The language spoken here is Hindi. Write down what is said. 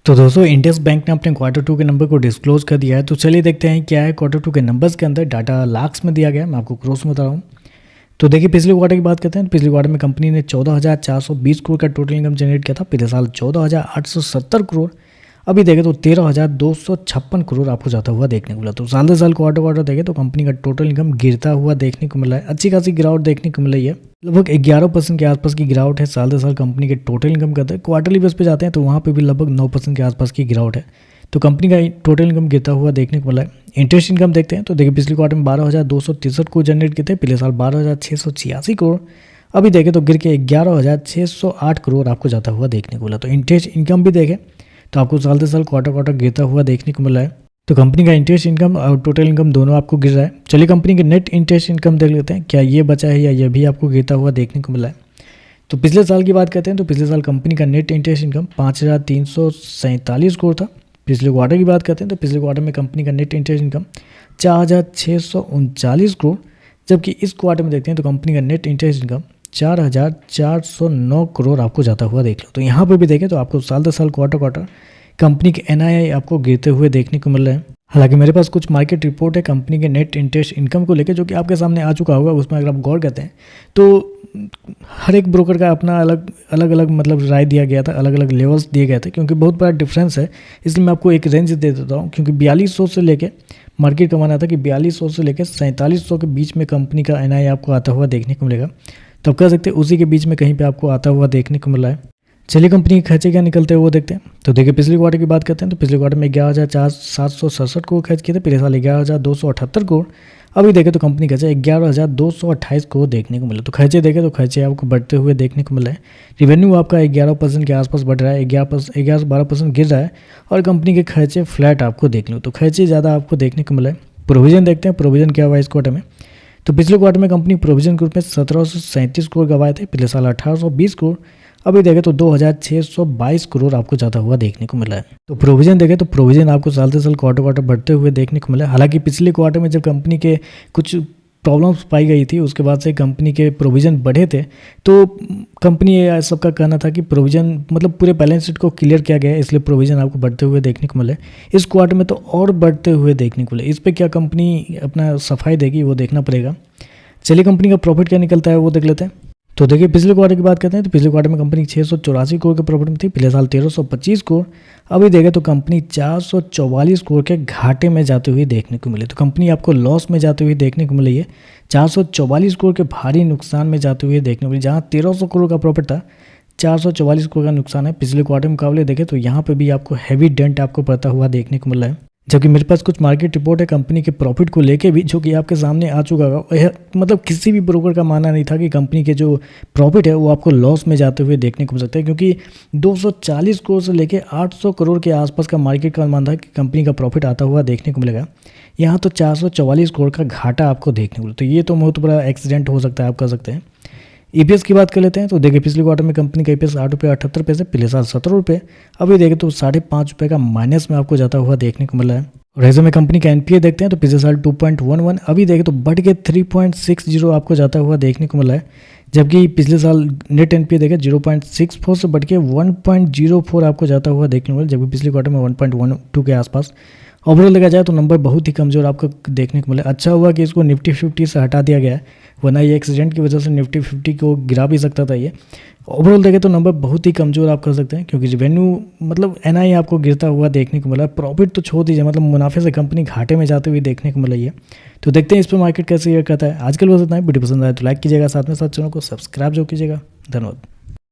तो दोस्तों इंडस बैंक ने अपने Q2 के नंबर को डिस्क्लोज कर दिया है। तो चलिए देखते हैं क्या है Q2 के नंबर्स के अंदर। डाटा लाख्स में दिया गया है, मैं आपको क्रोस में बता रहा हूँ। तो देखिए पिछले क्वार्टर की बात करते हैं तो पिछले क्वार्टर में कंपनी ने 14,420 करोड़ का टोटल इनकम जनरेट किया था। पिछले साल 14,870 करोड़। अभी देखें तो 13,256 करोड़ आपको जाता हुआ देखने को मिला। तो साल दर साल क्वार्टर देखें तो कंपनी का टोटल इनकम गिरता हुआ देखने को मिला है। अच्छी खासी गिरावट देखने को मिल रही है, लगभग 11% के आसपास की गिरावट है साल दर साल कंपनी के टोटल इनकम का। क्वार्टरली बेस पे जाते हैं तो वहाँ पे भी लगभग 9% के आसपास की गिरावट है। तो कंपनी का टोटल इनकम गिरता हुआ देखने को मिला है। इंटरेस्ट इनकम देखते हैं तो देखिए पिछले क्वार्टर में 12,263 करोड़ जनरेट किए थे। पिछले साल 12,686 करोड़। अभी देखें तो गिर के 11,608 करोड़ आपको जाता हुआ देखने को मिला। तो इंटरेस्ट इनकम भी देखें तो आपको साल दर साल क्वार्टर गिरता हुआ देखने को मिला है। तो कंपनी का इंटरेस्ट इनकम और टोटल इनकम दोनों आपको गिर रहा है। चलिए कंपनी के नेट इंटरेस्ट इनकम देख लेते हैं, क्या ये बचा है या ये भी आपको गिरता हुआ देखने को मिला है। तो पिछले साल की बात करते हैं तो पिछले साल कंपनी का नेट इंटरेस्ट इनकम 5,347 करोड़ था। पिछले क्वार्टर की बात करते हैं तो पिछले क्वार्टर में कंपनी का नेट इंटरेस्ट इनकम 4,639 करोड़, जबकि इस क्वार्टर में देखते हैं तो कंपनी का नेट इंटरेस्ट इनकम 4,409 करोड़ आपको जाता हुआ देख लो। तो यहाँ पर भी देखें तो आपको साल दर साल क्वार्टर कंपनी के NII आपको गिरते हुए देखने को मिल रहे हैं। हालांकि मेरे पास कुछ मार्केट रिपोर्ट है कंपनी के नेट इंटरेस्ट इनकम को लेकर, जो कि आपके सामने आ चुका होगा। उसमें अगर आप गौर करते हैं तो हर एक ब्रोकर का अपना अलग मतलब राय दिया गया था, अलग अलग लेवल्स दिए गए थे, क्योंकि बहुत बड़ा डिफरेंस है। इसलिए मैं आपको एक रेंज दे देता हूँ, क्योंकि 4200 से लेके मार्केट का माना था कि 4200 से लेकर 4700 के बीच में कंपनी का NII आपको आता हुआ देखने को मिलेगा। तो आप कह सकते हैं उसी के बीच में कहीं पर आपको आता हुआ देखने को मिला है। चलिए कंपनी के खर्चे क्या निकलते हैं वो देखते हैं। तो देखिए पिछले क्वार्टर की बात करते हैं तो पिछले क्वार्टर में 11,767 करोड़ खर्च किए थे। पिछले साल 11,278 करोड़। अभी देखें तो कंपनी खर्चा 11,228 करोड़ देखने को मिला। तो खर्चे देखें तो खर्चे आपको बढ़ते हुए देखने को मिला है। रिवेन्यू आपका 11% के आसपास बढ़ रहा है, 11-12% गिर रहा है, और कंपनी के खर्चे फ्लैट आपको देख लो। तो खर्चे ज़्यादा आपको देखने को मिला है। प्रोविजन देखते हैं, प्रोविजन क्या हुआ इस क्वार्टर में। तो पिछले क्वार्टर में कंपनी प्रोविजन के रूप में 1,737 करोड़ गंवाए थे। पिछले साल 1,820 करोड़। अभी देखें तो 2,622 करोड़ आपको जाता हुआ देखने को मिला है। तो प्रोविजन देखें तो प्रोविजन आपको साल से साल क्वार्टर बढ़ते हुए देखने को मिला है। हालांकि पिछले क्वार्टर में जब कंपनी के कुछ प्रॉब्लम्स पाई गई थी, उसके बाद से कंपनी के प्रोविजन बढ़े थे। तो कंपनी सबका कहना था कि प्रोविजन मतलब पूरे बैलेंस शीट को क्लियर किया गया है, इसलिए प्रोविजन आपको बढ़ते हुए देखने को मिले। इस क्वार्टर में तो और बढ़ते हुए देखने को मिले। इस पर क्या कंपनी अपना सफाई देगी वो देखना पड़ेगा। चलिए कंपनी का प्रॉफिट क्या निकलता है वो देख लेते हैं। तो देखिए पिछले क्वार्टर की बात करते हैं तो पिछले क्वार्टर में कंपनी 684 करोड़ के प्रॉफिट में थी। पिछले साल 1,325 करोड़। अभी देखें तो कंपनी 444 करोड़ के घाटे में जाते हुए देखने को मिले। तो कंपनी आपको लॉस में जाते हुए देखने को मिली है। 444 करोड़ के भारी नुकसान में जाते हुए देखने को मिले। जहाँ 1,300 करोड़ का प्रॉफिट था, 444 करोड़ का नुकसान है। पिछले क्वार्टर मुकाबले देखें तो यहाँ पर भी आपको हैवी डेंट आपको पड़ता हुआ देखने को मिला है। जबकि मेरे पास कुछ मार्केट रिपोर्ट है कंपनी के प्रॉफिट को लेके भी, जो कि आपके सामने आ चुका होगा। मतलब किसी भी ब्रोकर का मानना नहीं था कि कंपनी के जो प्रॉफिट है वो आपको लॉस में जाते हुए देखने को मिल सकता है, क्योंकि 240 करोड़ से लेके 800 करोड़ के आसपास का मार्केट का अनुमान था कि कंपनी का प्रॉफिट आता हुआ देखने को मिलेगा। यहाँ तो 444 करोड़ का घाटा आपको देखने को मिला। तो ये तो बहुत बड़ा एक्सीडेंट हो सकता है, आप कह सकते हैं। EPS की बात कर लेते हैं तो देखिए पिछले क्वार्टर में कंपनी का EPS 8.78 पिछले साल 17 रुपये। अभी देखें तो 5.5 रुपये का माइनस में आपको जाता हुआ देखने को मिला है। और ऐसे में कंपनी का NPA देखते हैं तो पिछले साल 2.11, अभी देखें तो बढ़ के 3.60 आपको जाता हुआ देखने को मिला है। जबकि पिछले साल नेट NPA देखें 0.64 से बढ़ के 1.04 आपको जाता हुआ देखने को मिला, जबकि पिछले क्वार्टर में 1.12 के आसपास। ओवरऑल देखा जाए तो नंबर बहुत ही कमज़ोर आपको देखने को मिला। अच्छा हुआ कि इसको निफ्टी 50 से हटा दिया गया है, वरना ये एक्सीडेंट की वजह से निफ्टी 50 को गिरा भी सकता था। ये ओवरऑल देखें तो नंबर बहुत ही कमज़ोर आप कर सकते हैं, क्योंकि रिवेन्यू मतलब NII आपको गिरता हुआ देखने को मिला। प्रॉफिट तो छोड़ दीजिए, मतलब मुनाफे से कंपनी घाटे में जाते हुए देखने को मिला है। तो देखते हैं इस पर मार्केट कैसे रिएक्ट करता है। आजकल बस इतना ही। वीडियो पसंद आए तो लाइक कीजिएगा, साथ में साथ चैनल को सब्सक्राइब जो कीजिएगा। धन्यवाद।